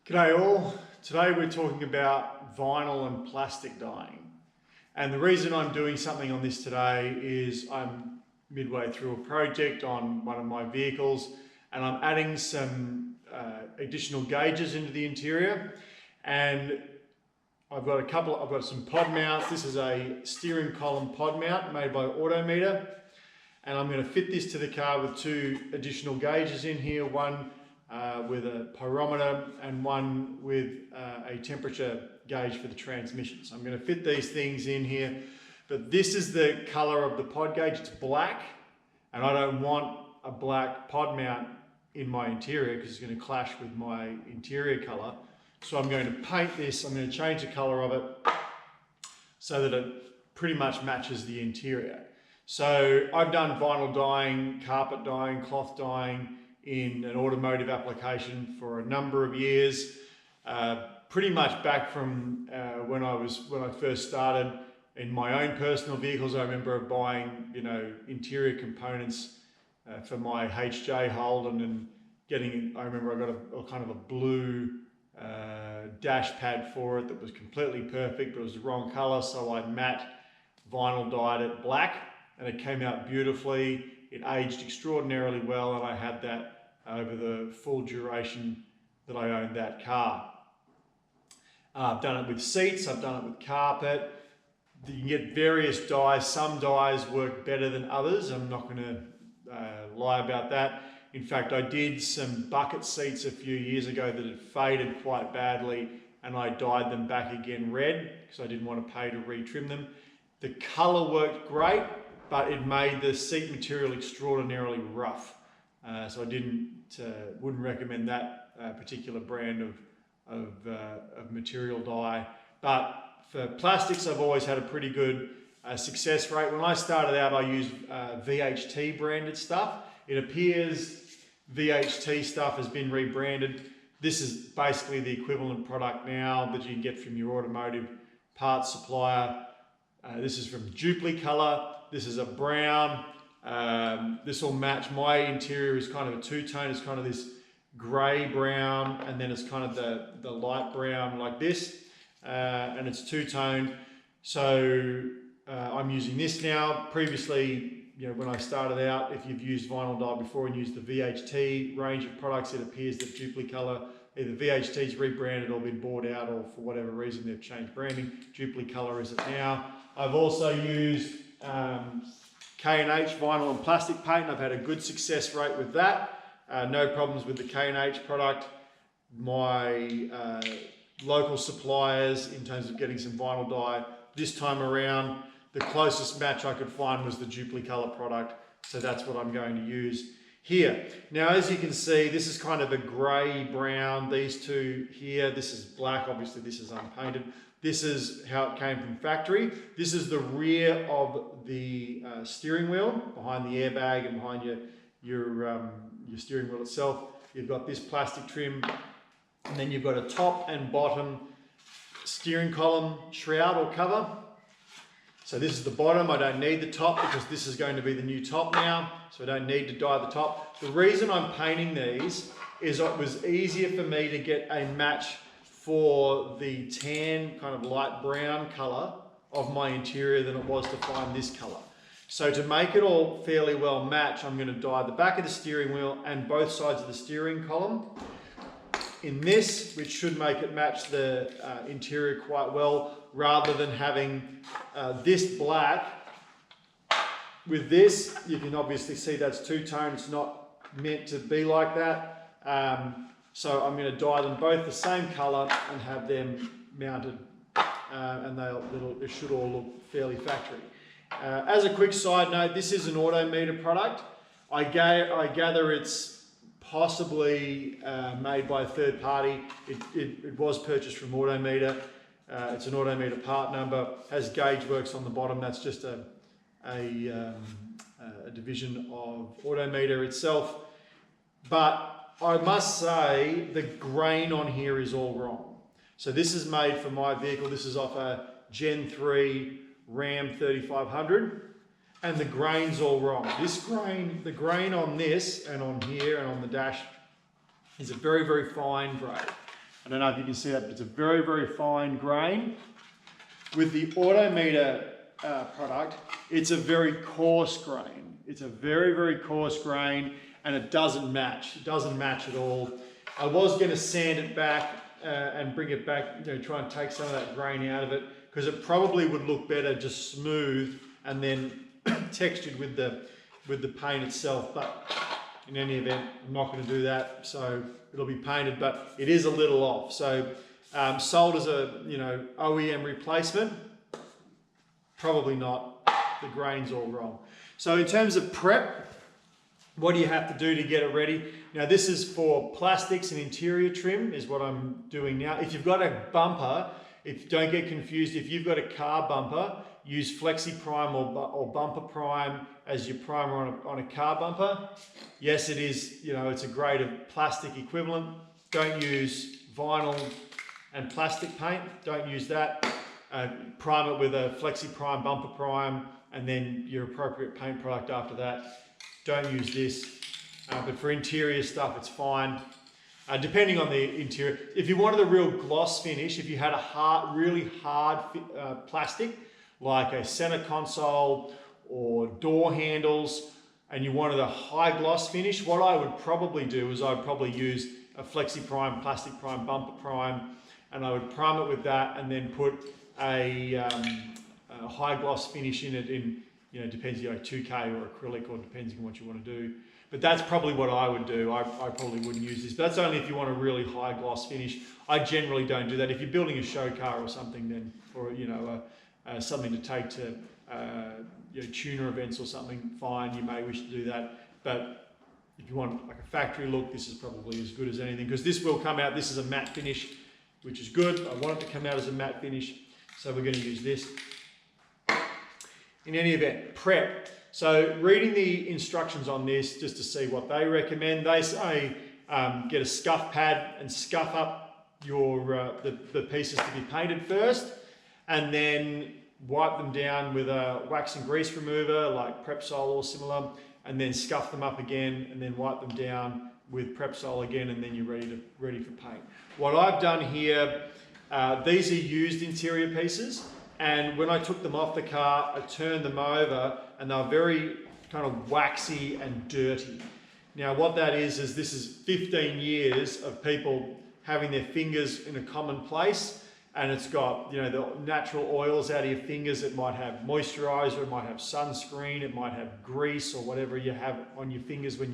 G'day all. Today we're talking about vinyl and plastic dyeing. And the reason I'm doing something on this today is I'm midway through a project on one of my vehicles and I'm adding some additional gauges into the interior. And I've got some pod mounts. This is a steering column pod mount made by Autometer. And I'm going to fit this to the car with two additional gauges in here, one with a pyrometer and one with a temperature gauge for the transmission. So I'm going to fit these things in here, but this is the color of the pod gauge. It's black, and I don't want a black pod mount in my interior because it's going to clash with my interior color. So I'm going to paint this. I'm going to change the color of it so that it pretty much matches the interior. So I've done vinyl dyeing, carpet dyeing, cloth dyeing in an automotive application for a number of years, pretty much back from when I first started in my own personal vehicles. I remember buying, interior components for my HJ Holden and I remember I got a kind of a blue dash pad for it that was completely perfect, but it was the wrong color, so I matte vinyl dyed it black, and it came out beautifully. It aged extraordinarily well, and I had that over the full duration that I owned that car. I've done it with seats, I've done it with carpet. You can get various dyes. Some dyes work better than others. I'm not going to lie about that. In fact, I did some bucket seats a few years ago that had faded quite badly, and I dyed them back again red because I didn't want to pay to retrim them. The color worked great, but it made the seat material extraordinarily rough. So I wouldn't recommend that particular brand of material dye. But for plastics, I've always had a pretty good success rate. When I started out, I used VHT branded stuff. It appears VHT stuff has been rebranded. This is basically the equivalent product now that you can get from your automotive parts supplier. This is from Dupli-color. This is a brown. This will match. My interior is kind of a two-tone. It's kind of this grey brown, and then it's kind of the light brown like this, and it's two-tone. So I'm using this now. Previously, when I started out, if you've used vinyl dye before and used the VHT range of products, it appears that Dupli-color, either VHT's rebranded or been bought out, or for whatever reason they've changed branding. Dupli-color is it now. I've also used K&H vinyl and plastic paint. I've had a good success rate with that. No problems with the K&H product. My local suppliers, in terms of getting some vinyl dye this time around, the closest match I could find was the Dupli-color product. So that's what I'm going to use here. Now, as you can see, this is kind of a grey brown. These two here, this is black. Obviously, this is unpainted. This is how it came from factory. This is the rear of the steering wheel, behind the airbag and behind your steering wheel itself. You've got this plastic trim, and then you've got a top and bottom steering column shroud or cover. So this is the bottom. I don't need the top because this is going to be the new top now, so I don't need to dye the top. The reason I'm painting these is it was easier for me to get a match for the tan, kind of light brown color of my interior than it was to find this color. So to make it all fairly well match, I'm going to dye the back of the steering wheel and both sides of the steering column in this, which should make it match the interior quite well, rather than having this black with this. You can obviously see that's two-tone. It's not meant to be like that. So I'm going to dye them both the same color and have them mounted, and it should all look fairly factory. As a quick side note, this is an Autometer product. I gather it's possibly made by a third party. It was purchased from Autometer. It's an Autometer part number, has gauge works on the bottom. That's just a division of Autometer itself. But I must say the grain on here is all wrong. So this is made for my vehicle. This is off a Gen 3 Ram 3500, and the grain's all wrong. The grain on this and on here and on the dash is a very, very fine grade. I don't know if you can see that, but it's a very, very fine grain. With the Autometer product, it's a very coarse grain. It's a very, very coarse grain, and it doesn't match. It doesn't match at all. I was going to sand it back and bring it back, try and take some of that grain out of it, because it probably would look better just smooth and then textured with the paint itself. But in any event, I'm not going to do that, so it'll be painted, but it is a little off. So sold as a OEM replacement, probably not. The grain's all wrong. So in terms of prep, what do you have to do to get it ready? Now this is for plastics and interior trim is what I'm doing now. If you've got a bumper, don't get confused, if you've got a car bumper, use Flexi Prime or Bumper Prime as your primer on a car bumper. Yes, it is, it's a grade of plastic equivalent. Don't use vinyl and plastic paint. Don't use that. Prime it with a Flexi Prime, Bumper Prime, and then your appropriate paint product after that. Don't use this. But for interior stuff, it's fine. Depending on the interior. If you wanted a real gloss finish, if you had a really hard plastic, like a center console or door handles, and you wanted a high gloss finish, what I would probably do is I'd probably use a Flexi Prime, Plastic Prime, Bumper Prime, and I would prime it with that and then put a high gloss finish in it in, depends, 2K or acrylic, or depends on what you want to do. But that's probably what I would do. I probably wouldn't use this, but that's only if you want a really high gloss finish. I generally don't do that. If you're building a show car or something, then, or something to take to tuner events or something, fine, you may wish to do that. But if you want like a factory look, this is probably as good as anything, because this will come out. This is a matte finish, which is good. I want it to come out as a matte finish, so we're going to use this. In any event, prep. So reading the instructions on this, just to see what they recommend, they say get a scuff pad and scuff up your the pieces to be painted first, and then wipe them down with a wax and grease remover like Prepsol or similar, and then scuff them up again, and then wipe them down with Prepsol again, and then you're ready for paint. What I've done here, these are used interior pieces, and when I took them off the car, I turned them over, and they're very kind of waxy and dirty. Now what that is this is 15 years of people having their fingers in a common place, and it's got the natural oils out of your fingers. It might have moisturizer, it might have sunscreen, it might have grease or whatever you have on your fingers when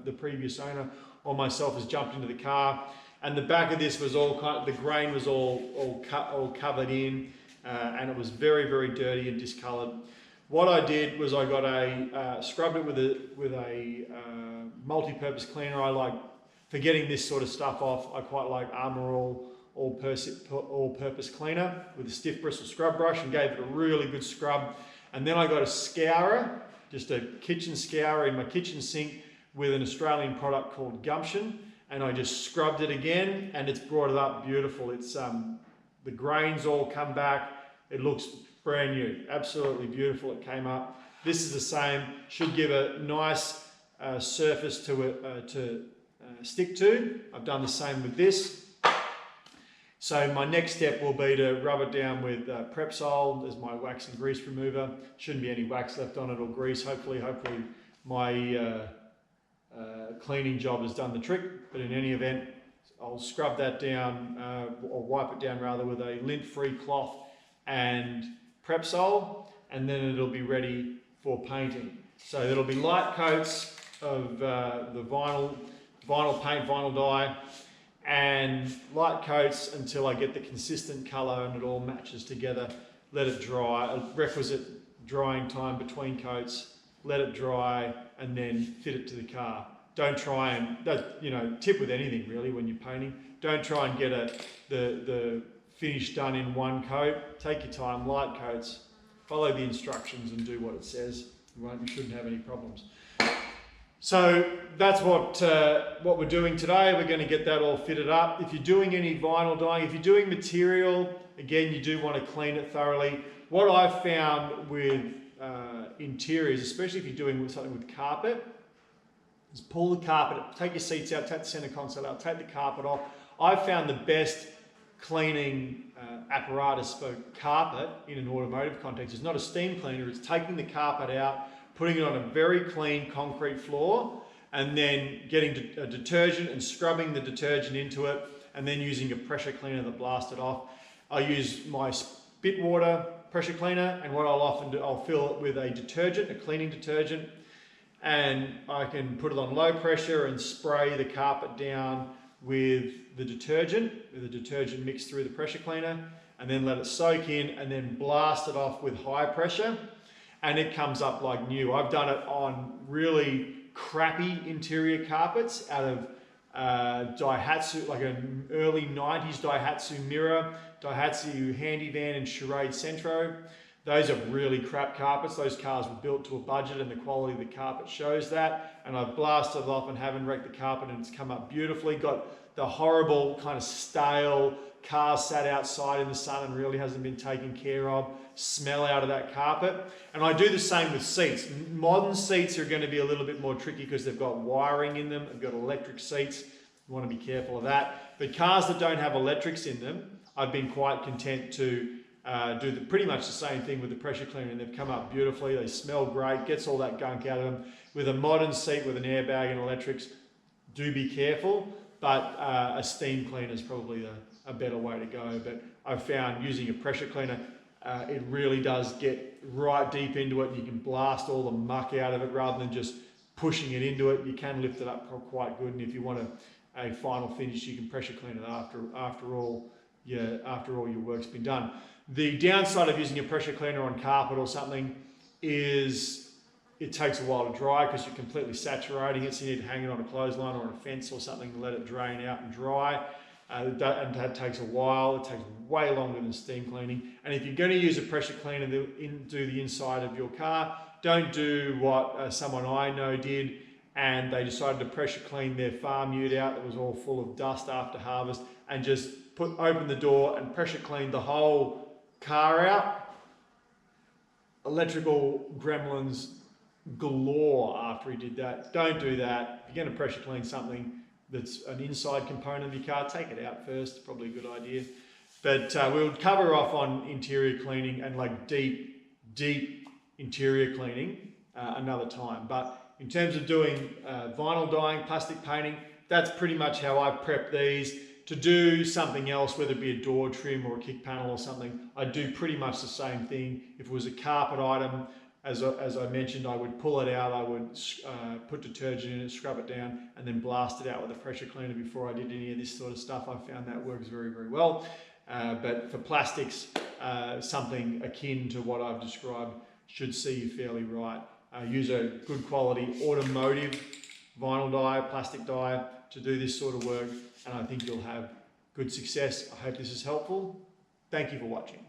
the previous owner or myself has jumped into the car. And the back of this was the grain was all covered in, and it was very, very dirty and discolored. What I did was I got scrubbed it with a multi-purpose cleaner. I like, for getting this sort of stuff off, I quite like Armor all-purpose cleaner with a stiff bristle scrub brush, and gave it a really good scrub. And then I got a scourer, just a kitchen scourer in my kitchen sink with an Australian product called Gumption, and I just scrubbed it again, and it's brought it up beautiful. It's the grains all come back. It looks brand new, absolutely beautiful. It came up. This is the same. Should give a nice surface to stick to. I've done the same with this. So my next step will be to rub it down with Prepsol as my wax and grease remover. Shouldn't be any wax left on it or grease. Hopefully my cleaning job has done the trick. But in any event, I'll scrub that down, or wipe it down rather, with a lint-free cloth and Prepsol, and then it'll be ready for painting. So it'll be light coats of the vinyl paint, vinyl dye, and light coats until I get the consistent colour and it all matches together. Let it dry, a requisite drying time between coats, let it dry, and then fit it to the car. Don't try and, tip with anything really when you're painting, don't try and get the finish done in one coat. Take your time, light coats, follow the instructions and do what it says. You shouldn't have any problems. So that's what we're doing today. We're going to get that all fitted up. If you're doing any vinyl dyeing, if you're doing material, again, you do want to clean it thoroughly. What I've found with interiors, especially if you're doing something with carpet, is pull the carpet, take your seats out, take the center console out, take the carpet off. I've found the best cleaning apparatus for carpet in an automotive context is not a steam cleaner, it's taking the carpet out, putting it on a very clean concrete floor, and then getting a detergent and scrubbing the detergent into it, and then using a pressure cleaner to blast it off. I use my spit water pressure cleaner, and what I'll often do, I'll fill it with a detergent, a cleaning detergent, and I can put it on low pressure and spray the carpet down with the detergent mixed through the pressure cleaner, and then let it soak in, and then blast it off with high pressure, and it comes up like new. I've done it on really crappy interior carpets out of Daihatsu, like an early 90s Daihatsu Mirror, Daihatsu Handyvan and Charade Centro. Those are really crap carpets. Those cars were built to a budget and the quality of the carpet shows that. And I've blasted it off and haven't wrecked the carpet, and it's come up beautifully. Got the horrible kind of stale car sat outside in the sun and really hasn't been taken care of smell out of that carpet. And I do the same with seats. Modern seats are going to be a little bit more tricky because they've got wiring in them. They've got electric seats. You want to be careful of that. But cars that don't have electrics in them, I've been quite content to do pretty much the same thing with the pressure cleaner, and they've come up beautifully. They smell great, gets all that gunk out of them. With a modern seat with an airbag and electrics, do be careful, but a steam cleaner is probably a better way to go. But I've found using a pressure cleaner, it really does get right deep into it, and you can blast all the muck out of it rather than just pushing it into it. You can lift it up quite good, and if you want a final finish, you can pressure clean it after all your work's been done. The downside of using a pressure cleaner on carpet or something is it takes a while to dry because you're completely saturating it, so you need to hang it on a clothesline or on a fence or something to let it drain out and dry. And that takes a while. It takes way longer than steam cleaning. And if you're going to use a pressure cleaner to do the inside of your car, don't do what someone I know did, and they decided to pressure clean their farm ute out that was all full of dust after harvest, and just open the door and pressure clean the whole car out. Electrical gremlins galore after he did that. Don't do that. If you're going to pressure clean something that's an inside component of your car, take it out first. Probably a good idea. But we'll cover off on interior cleaning and like deep interior cleaning another time. But in terms of doing vinyl dyeing, plastic painting, that's pretty much how I prep these. To do something else, whether it be a door trim or a kick panel or something, I do pretty much the same thing. If it was a carpet item, as I mentioned, I would pull it out, I would put detergent in it, scrub it down, and then blast it out with a pressure cleaner before I did any of this sort of stuff. I found that works very, very well. But for plastics, something akin to what I've described should see you fairly right. Use a good quality automotive vinyl dye, plastic dye to do this sort of work, and I think you'll have good success. I hope this is helpful. Thank you for watching.